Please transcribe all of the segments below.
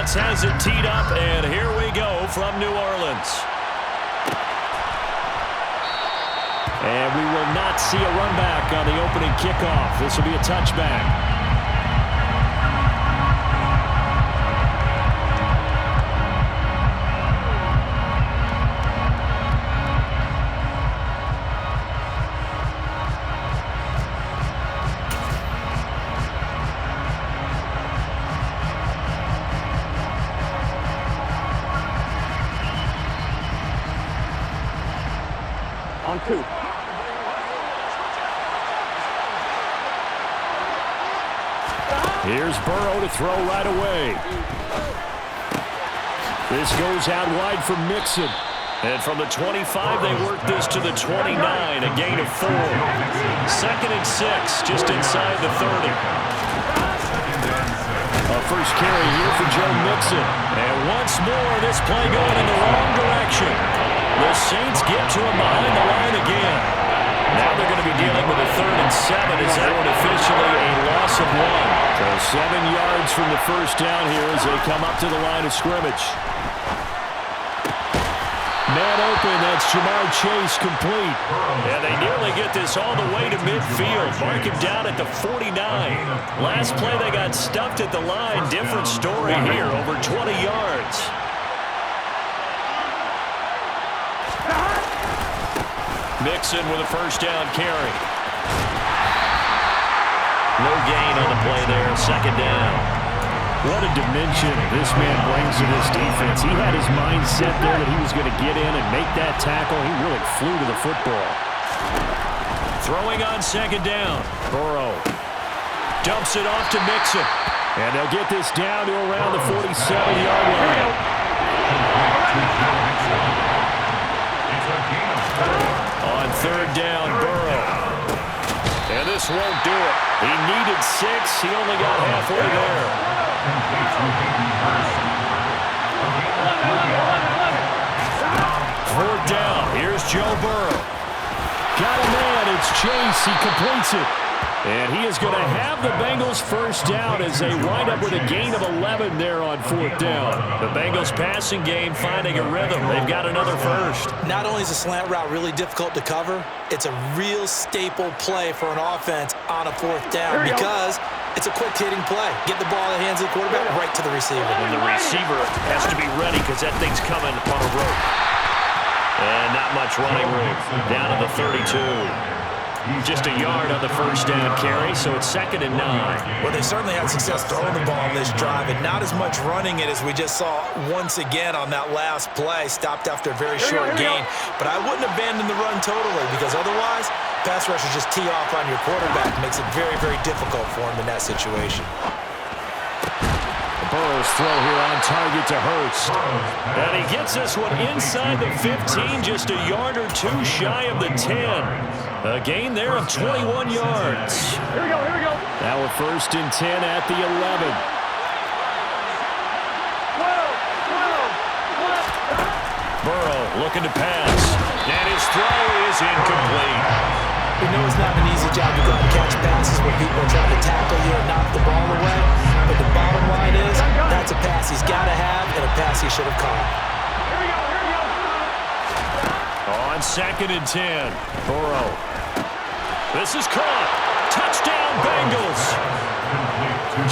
Offense has it teed up, and here we go from New Orleans. And we will not see a run back on the opening kickoff. This will be a touchback. On two. Here's Burrow to throw right away. This goes out wide for Mixon. And from the 25, they work this to the 29, a gain of 4. 2nd and 6, just inside the 30. A first carry here for Joe Mixon. And once more, this play going in the wrong direction. The Saints get to him behind the line again. Now they're going to be dealing with a 3rd and 7 as that one officially a loss of 1. So 7 yards from the first down here as they come up to the line of scrimmage. Man open, that's Jamar Chase complete. And they nearly get this all the way to midfield. Mark him down at the 49. Last play they got stuffed at the line. Different story here, over 20 yards. Mixon with a first down carry. No gain on the play there, 2nd down. What a dimension this man brings to this defense. He had his mind set there that he was going to get in and make that tackle. He really flew to the football. Throwing on 2nd down. Burrow dumps it off to Mixon. And they'll get this down to around the 47-yard line. On 3rd down, Burrow. And this won't do it. He needed 6. He only got halfway there. Fourth down. Here's Joe Burrow. Got a man. It's Chase. He completes it. And he is going to have the Bengals first down as they wind up with a gain of 11 there on 4th down. The Bengals passing game finding a rhythm. They've got another first. Not only is a slant route really difficult to cover, it's a real staple play for an offense on a 4th down because it's a quick-hitting play. Get the ball in the hands of the quarterback right to the receiver. And the receiver has to be ready because that thing's coming upon a rope. And not much running room. Down to the 32. Just a yard on the first down carry, so it's 2nd and 9. Well, they certainly had success throwing the ball on this drive, and not as much running it as we just saw once again on that last play. Stopped after a very short gain. But I wouldn't abandon the run totally because otherwise, pass rushers just tee off on your quarterback. Makes it very, very difficult for him in that situation. Burrow's throw here on target to Hurst. And he gets this one inside the 15, just a yard or 2 shy of the 10. A gain there of 21 yards. Here we go. Now a 1st and 10 at the 11. Burrow looking to pass. And his throw is incomplete. We know it's not an easy job to go out and catch passes when people are trying to tackle you and knock the ball away. But the bottom line is, that's a pass he's got to have and a pass he should have caught. On 2nd and 10, Burrow. This is caught. Touchdown, Bengals.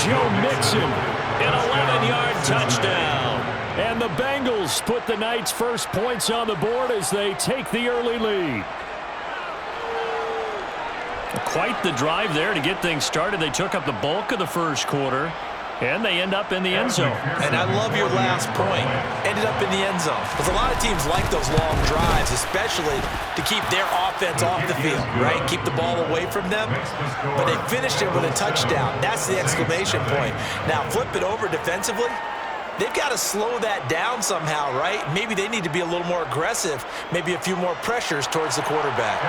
Joe Mixon, an 11-yard touchdown. And the Bengals put the night's first points on the board as they take the early lead. Quite the drive there to get things started. They took up the bulk of the first quarter, and they end up in the end zone. And I love your last point. Ended up in the end zone. Because a lot of teams like those long drives, especially to keep their offense off the field, right? Keep the ball away from them. But they finished it with a touchdown. That's the exclamation point. Now, flip it over defensively. They've got to slow that down somehow, right? Maybe they need to be a little more aggressive, maybe a few more pressures towards the quarterback.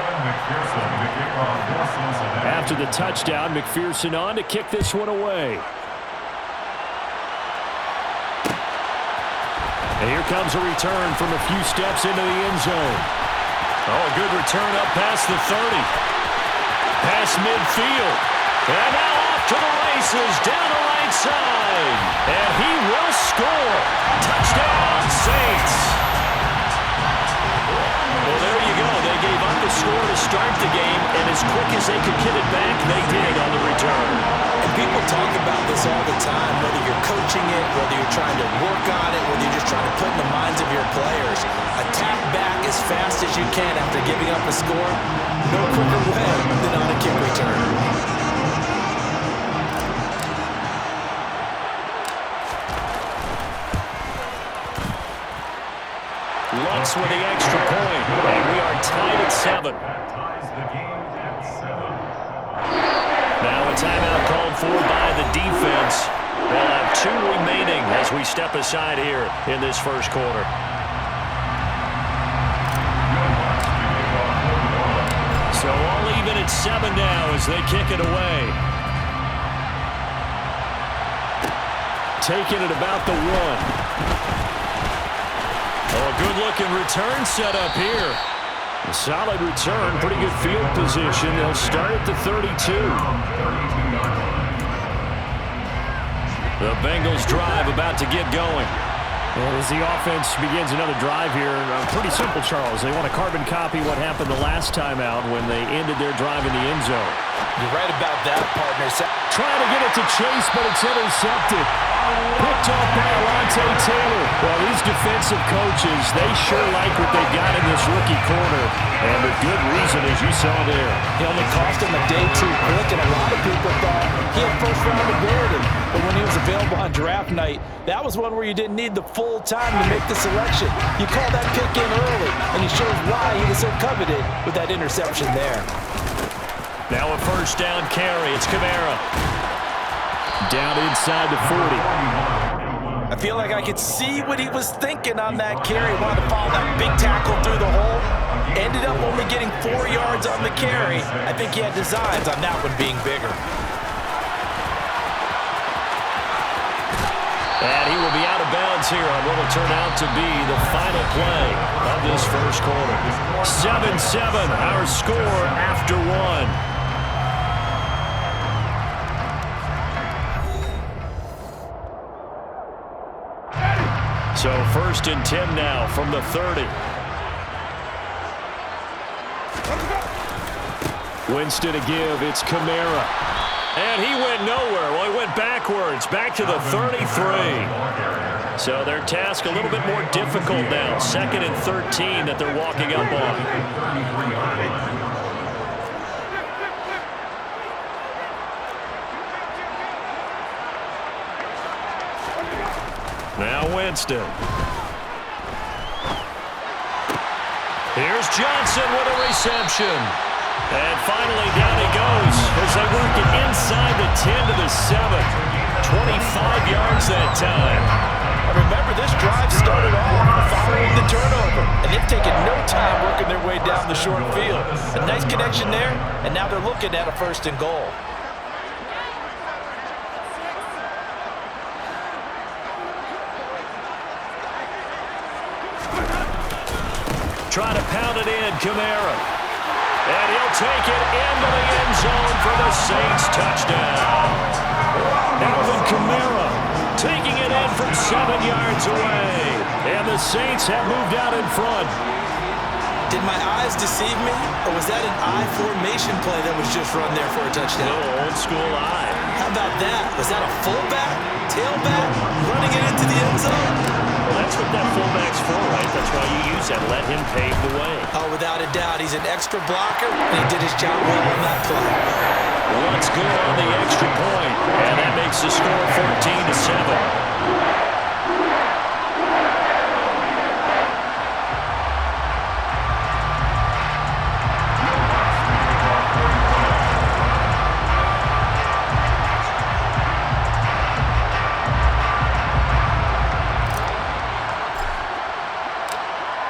After the touchdown, McPherson on to kick this one away. And here comes a return from a few steps into the end zone. Oh, good return up past the 30. Past midfield. And now off to the races, down the right side. And he will score. Touchdown, Saints. Well, there you go. They gave up the score to start the game, and as quick as they could get it back, they did on the return. And people talk about this all the time, whether you're coaching it, whether you're trying to work on it, whether you're just trying to put in the minds of your players. Attack back as fast as you can after giving up a score. No quicker way than on a kick return. Lutz with the extra point, and we are tied at 7. Now a timeout called for by the defense. They'll have 2 remaining as we step aside here in this first quarter. So all even at 7 now as they kick it away. Taking it about the 1. Oh, a good-looking return set up here. A solid return, pretty good field position. They'll start at the 32. The Bengals drive about to get going. Well, as the offense begins another drive here, pretty simple, Charles. They want to carbon copy what happened the last time out when they ended their drive in the end zone. You're right about that, partner. Trying to get it to Chase, but it's intercepted. Picked off by Alontae Taylor. Well, these defensive coaches, they sure like what they got in this rookie corner. And with good reason, as you saw there. He only cost him a day 2 pick, and a lot of people thought he had first-round ability. But when he was available on draft night, that was one where you didn't need the full time to make the selection. You call that pick in early, and he shows why he was so coveted with that interception there. Now a first down carry. It's Kamara. Down inside the 40. I feel like I could see what he was thinking on that carry. Wanted to follow that big tackle through the hole. Ended up only getting 4 yards on the carry. I think he had designs on that one being bigger. And he will be out of bounds here on what will turn out to be the final play of this first quarter. 7-7, our score after 1. So first and 10 now from the 30. Winston to give. It's Kamara. And he went nowhere. Well, he went backwards, back to the 33. So their task a little bit more difficult now. 2nd and 13 that they're walking up on. Now Winston. Here's Johnson with a reception. And finally down he goes as they work it inside the 10 to the 7. 25 yards that time. Remember, this drive started off following the turnover, and they've taken no time working their way down the short field. A nice connection there, and now they're looking at a 1st and goal. Try to pound it in, Kamara. And he'll take it into the end zone for the Saints touchdown. Alvin Kamara taking it in from 7 yards away. And the Saints have moved out in front. Did my eyes deceive me, or was that an I formation play that was just run there for a touchdown? No, old school I. How about that? Was that a fullback, tailback, running it into the end zone? Well, that's what that fullback's for, right? That's why you use that. Let him pave the way. Oh, without a doubt. He's an extra blocker, and he did his job well on that play. Let's go on the extra point, and that makes the score 14-7.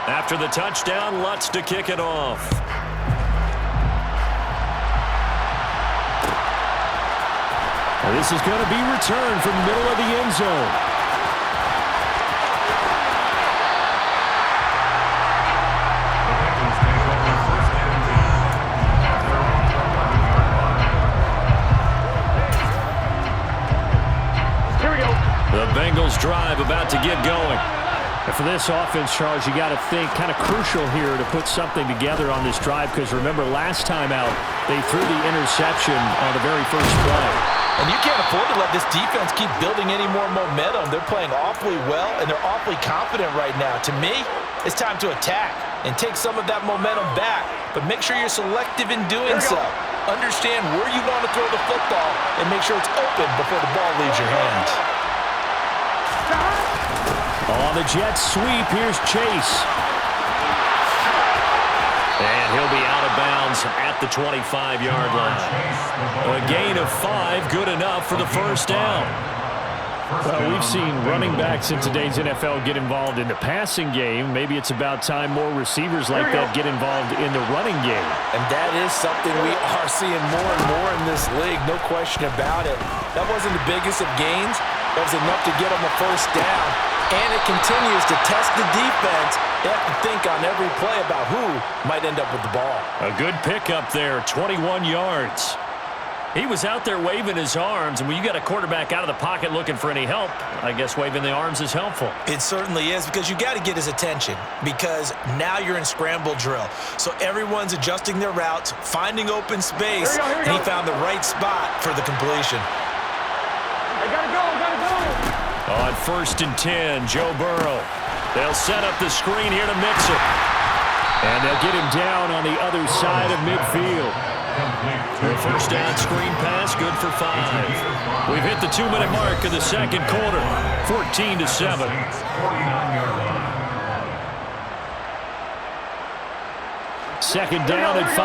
After the touchdown, Lutz to kick it off. Well, this is going to be returned from the middle of the end zone. get going. And for this offense, Charles, you got to think kind of crucial here to put something together on this drive because remember last time out they threw the interception on the very first play. And you can't afford to let this defense keep building any more momentum. They're playing awfully well, and they're awfully confident right now. To me, it's time to attack and take some of that momentum back, but make sure you're selective in doing so. Understand where you want to throw the football and make sure it's open before the ball leaves your hands. On the jet sweep, here's Chase. And he'll be out of bounds at the 25-yard line. A gain of 5, good enough for the first down. Well, we've seen running backs in today's NFL get involved in the passing game. Maybe it's about time more receivers like that get involved in the running game. And that is something we are seeing more and more in this league, no question about it. That wasn't the biggest of gains. That was enough to get them a first down. And it continues to test the defense. They have to think on every play about who might end up with the ball. A good pickup there, 21 yards. He was out there waving his arms, and when you got a quarterback out of the pocket looking for any help, I guess waving the arms is helpful. It certainly is, because you got to get his attention, because now you're in scramble drill. So everyone's adjusting their routes, finding open space, and he found the right spot for the completion. I gotta go. On 1st and 10, Joe Burrow. They'll set up the screen here to Mixon. And they'll get him down on the other side of midfield. The first down screen pass, good for 5. We've hit the 2-minute mark of the second quarter, 14-7. Second down and 5.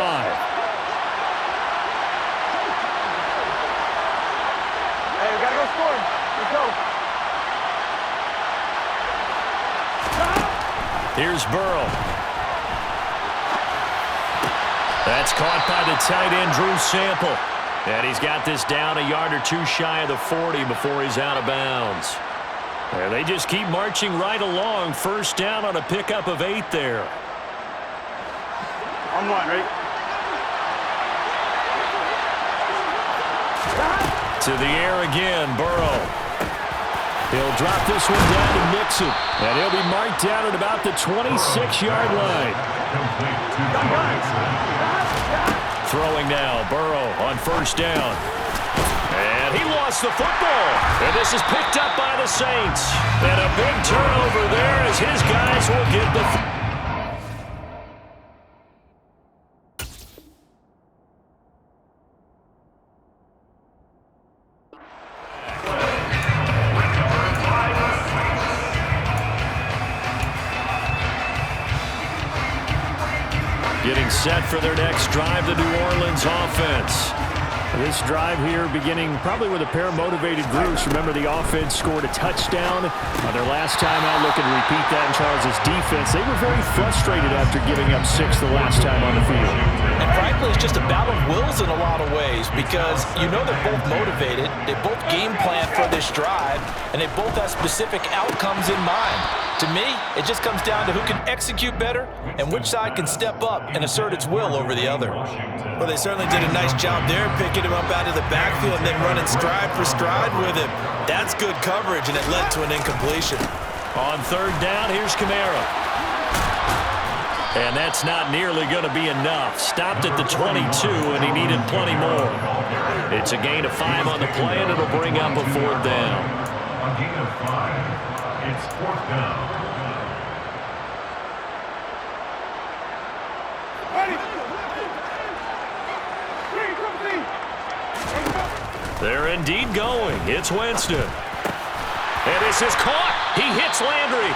Hey, we gotta go score. Let's go. Here's Burrow. That's caught by the tight end, Drew Sample. And he's got this down a yard or two shy of the 40 before he's out of bounds. And they just keep marching right along. First down on a pickup of 8 there. On 1, right? To the air again, Burrow. He'll drop this one down to Mixon. And he'll be marked down at about the 26-yard line. Throwing now, Burrow on first down. And he lost the football. And this is picked up by the Saints. And a big turnover there as his guys will get the... Getting set for their next drive, the New Orleans offense. This drive here beginning probably with a pair of motivated groups. Remember, the offense scored a touchdown on their last time out. Looking to repeat that in Charles's defense. They were very frustrated after giving up 6 the last time on the field. And frankly, it's just a battle of wills in a lot of ways, because you know they're both motivated, they both game plan for this drive, and they both have specific outcomes in mind. To me, it just comes down to who can execute better and which side can step up and assert its will over the other. Well, they certainly did a nice job there, picking him up out of the backfield and then running stride for stride with him. That's good coverage, and it led to an incompletion. On third down, here's Kamara. And that's not nearly going to be enough. Stopped at the 22, and he needed plenty more. It's a gain of 5 on the play, and it'll bring up a 4th down. A gain of 5. It's 4th down. They're indeed going. It's Winston. And this is caught. He hits Landry.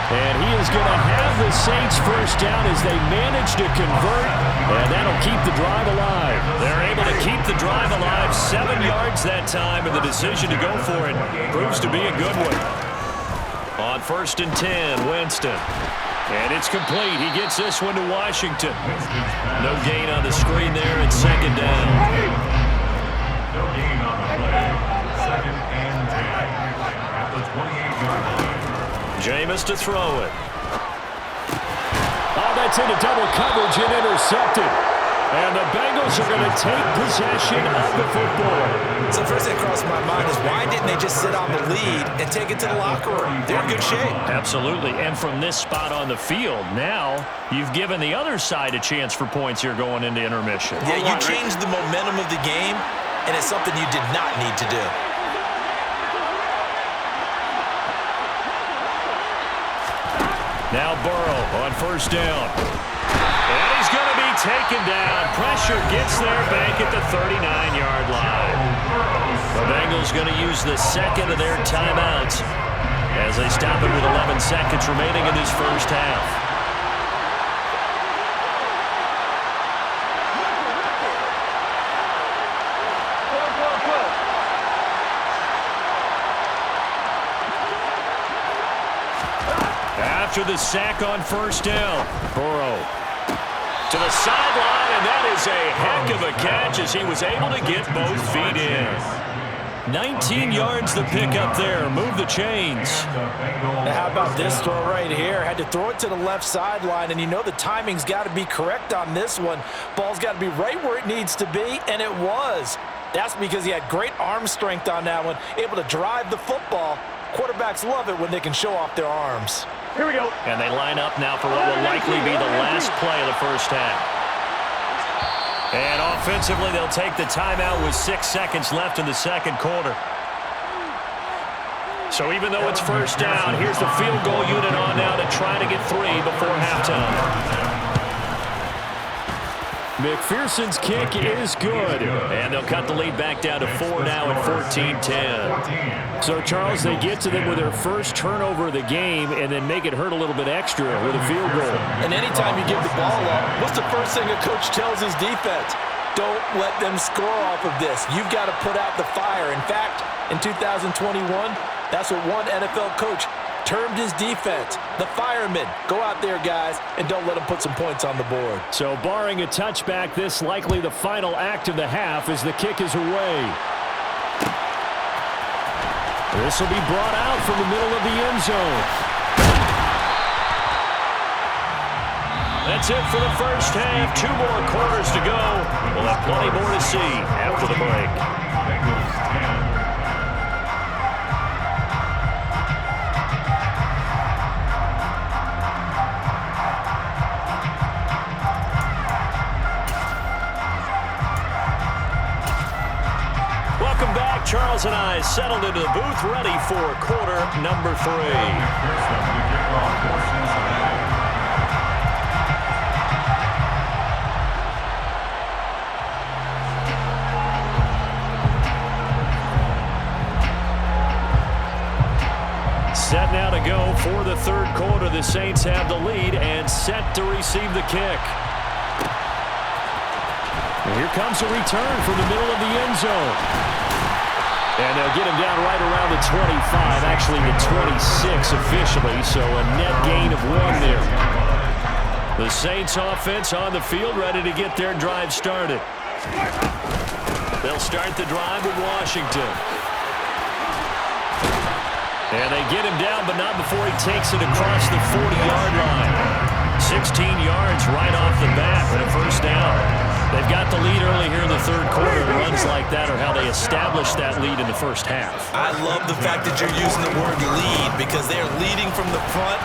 And he is going to have the Saints first down as they manage to convert. And that'll keep the drive alive. They're able to keep the drive alive. 7 yards that time, and the decision to go for it proves to be a good one. On 1st and 10, Winston. And it's complete. He gets this one to Washington. No gain on the screen there. It's 2nd down. No gain on the play. 2nd and 10 at the 28-yard line. Jameis to throw it. Oh, that's into double coverage and intercepted. And the Bengals are going to take possession of the football. So the first thing that crossed my mind is why didn't they just sit on the lead and take it to the locker room? They're in good shape. Absolutely. And from this spot on the field, now you've given the other side a chance for points here going into intermission. Yeah, you changed the momentum of the game, and it's something you did not need to do. Now Burrow on first down. And he's going to be taken down. Pressure gets there back at the 39-yard line. The Bengals going to use the second of their timeouts as they stop it with 11 seconds remaining in this first half. After the sack on first down, Burrow to the sideline, and that is a heck of a catch as he was able to get both feet in. 19 yards the pick up there. Move the chains. Now how about this throw right here? Had to throw it to the left sideline, and you know the timing's got to be correct on this one. Ball's got to be right where it needs to be, and it was. That's because he had great arm strength on that one, able to drive the football. Quarterbacks love it when they can show off their arms. Here we go. And they line up now for what will likely be the last play of the first half. And offensively, they'll take the timeout with 6 seconds left in the second quarter. So even though it's first down, here's the field goal unit on now to try to get 3 before halftime. McPherson's kick is good. And they'll cut the lead back down to 4 now at 14-10. So, Charles, they get to them with their first turnover of the game and then make it hurt a little bit extra with a field goal. And anytime you give the ball up, what's the first thing a coach tells his defense? Don't let them score off of this. You've got to put out the fire. In fact, in 2021, that's what one NFL coach termed his defense, the firemen. Go out there, guys, and don't let them put some points on the board. So barring a touchback, this likely the final act of the half as the kick is away. This will be brought out from the middle of the end zone. That's it for the first half. 2 more quarters to go. We'll have plenty more to see after the break. Charles and I settled into the booth, ready for quarter number 3. Set now to go for the third quarter. The Saints have the lead and set to receive the kick. And here comes a return from the middle of the end zone. And they'll get him down right around the 25, actually the 26 officially, so a net gain of 1 there. The Saints offense on the field, ready to get their drive started. They'll start the drive with Washington. And they get him down, but not before he takes it across the 40-yard line. 16 yards right off the bat for the first down. They've got the lead early here in the third quarter. Runs like that are how they establish that lead in the first half. I love the fact that you're using the word lead because they're leading from the front,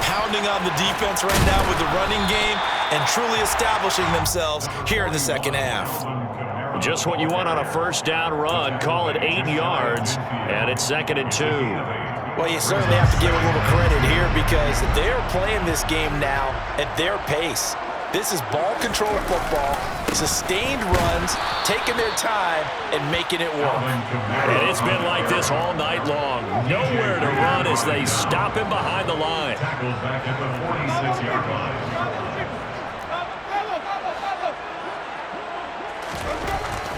pounding on the defense right now with the running game, and truly establishing themselves here in the second half. Just what you want on a first down run. Call it 8 yards, and it's 2nd and 2. Well, you certainly have to give a little credit here because they're playing this game now at their pace. This is ball control football, sustained runs, taking their time, and making it work. And it's been like this all night long. Nowhere to run as they stop him behind the line. Tackled back at the 46-yard line.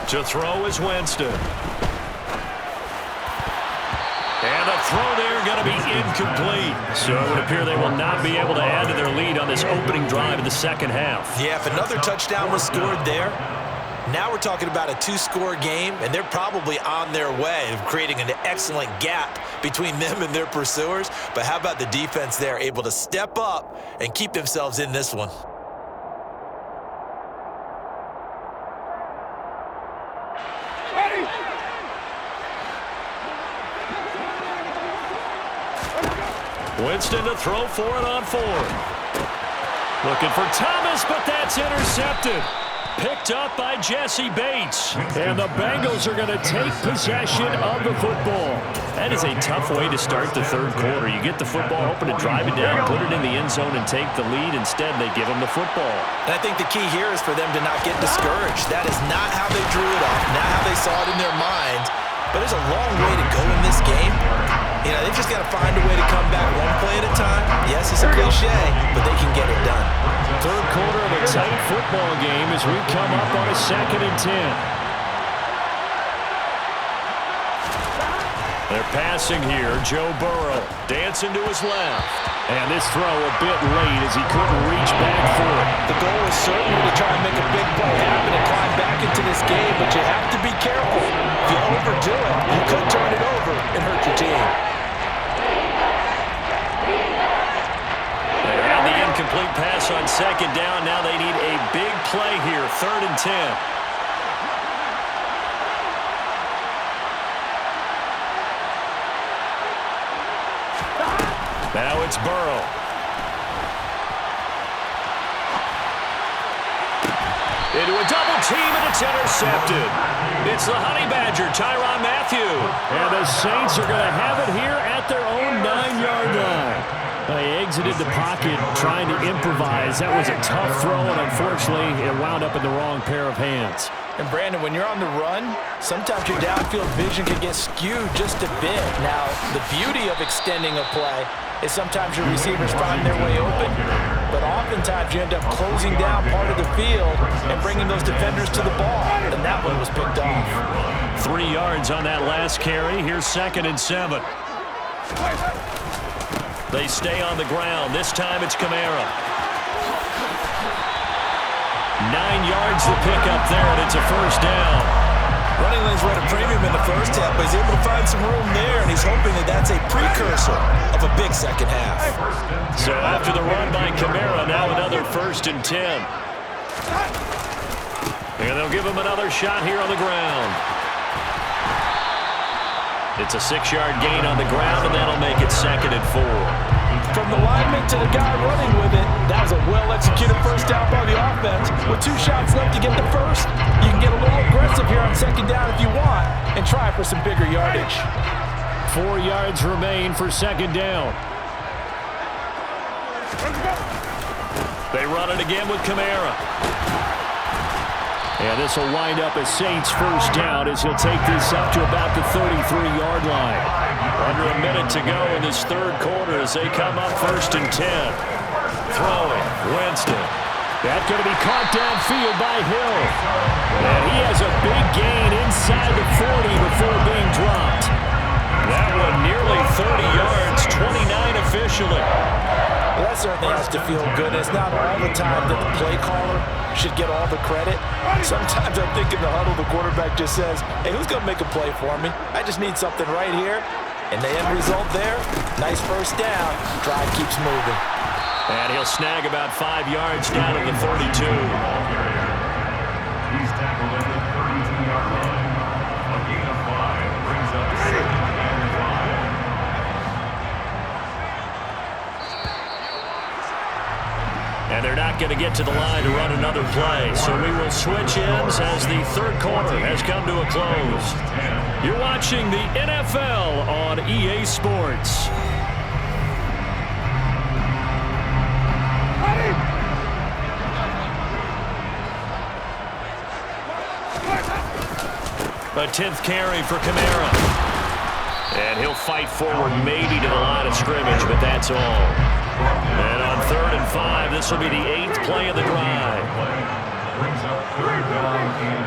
To throw is Winston. And the throw there going to be incomplete. So it would appear they will not be able to add to their lead on this opening drive of the second half. Yeah, if another touchdown was scored there, now we're talking about a 2-score game, and they're probably on their way of creating an excellent gap between them and their pursuers. But how about the defense there, able to step up and keep themselves in this one? Winston to throw for it on 4th. Looking for Thomas, but that's intercepted. Picked up by Jesse Bates. And the Bengals are going to take possession of the football. That is a tough way to start the third quarter. You get the football, hoping to drive it down, put it in the end zone, and take the lead. Instead, they give them the football. And I think the key here is for them to not get discouraged. That is not how they drew it up, not how they saw it in their minds. But there's a long way to go in this game. You know, they've just got to find a way to come back one play at a time. Yes, it's a cliche, but they can get it done. Third quarter of a tight football game as we come up on a 2nd and 10. They're passing here. Joe Burrow dancing to his left. And this throw a bit late as he couldn't reach back for it. The goal is certainly to try and make a big play happen and climb back into this game, but you have to be careful. If you overdo it, you could turn it over and hurt your team. They had the incomplete pass on 2nd down. Now they need a big play here, 3rd and 10. Now it's Burrow. Into a double team, and it's intercepted. It's the Honey Badger, Tyrann Mathieu. And the Saints are going to have it here at their own 9-yard line. They exited the pocket trying to improvise. That was a tough throw, and unfortunately, it wound up in the wrong pair of hands. And Brandon, when you're on the run, sometimes your downfield vision can get skewed just a bit. Now, the beauty of extending a play is sometimes your receivers find their way open, but oftentimes you end up closing down part of the field and bringing those defenders to the ball, and that one was picked off. 3 yards on that last carry. Here's 2nd and 7. They stay on the ground. This time it's Kamara. 9 yards to pick up there, and it's a first down. Running lanes were at a premium in the first half, but he's able to find some room there, and he's hoping that that's a precursor of a big second half. So after the run by Kamara, now another 1st and 10. And they'll give him another shot here on the ground. It's a 6-yard gain on the ground, and that'll make it 2nd and 4. From the lineman to the guy running with it, that was a well-executed first down by the offense. With 2 shots left to get the first, you can get a little aggressive here on 2nd down if you want and try for some bigger yardage. 4 yards remain for 2nd down. They run it again with Kamara. And this will wind up as Saints' first down as he'll take this up to about the 33-yard line. Under a minute to go in this third quarter as they come up 1st and 10. Throwing, Winston. That's going to be caught downfield by Hill. And he has a big gain inside the 40 before being dropped. That one nearly 30 yards, 29 officially. Well, that certainly has to feel good. It's not all the time that the play caller should get all the credit. Sometimes I think in the huddle, the quarterback just says, hey, who's going to make a play for me? I just need something right here. And the end result there, nice first down. Drive keeps moving. And he'll snag about 5 yards down at the 32. He's tackled at the 32-yard line. A gain of 5 brings up 2nd and 5. And they're not going to get to the line to run another play. So we will switch ends as the third quarter has come to a close. You're watching the NFL on EA Sports. A 10th carry for Kamara. And he'll fight forward maybe to the line of scrimmage, but that's all. And on 3rd and 5, this will be the 8th play of the drive. Brings up 3rd down and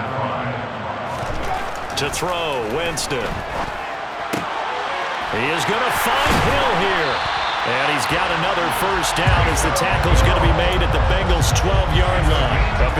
5. To throw, Winston. He is going to find Hill here. And he's got another first down as the tackle's going to be made at the Bengals' 12-yard line. A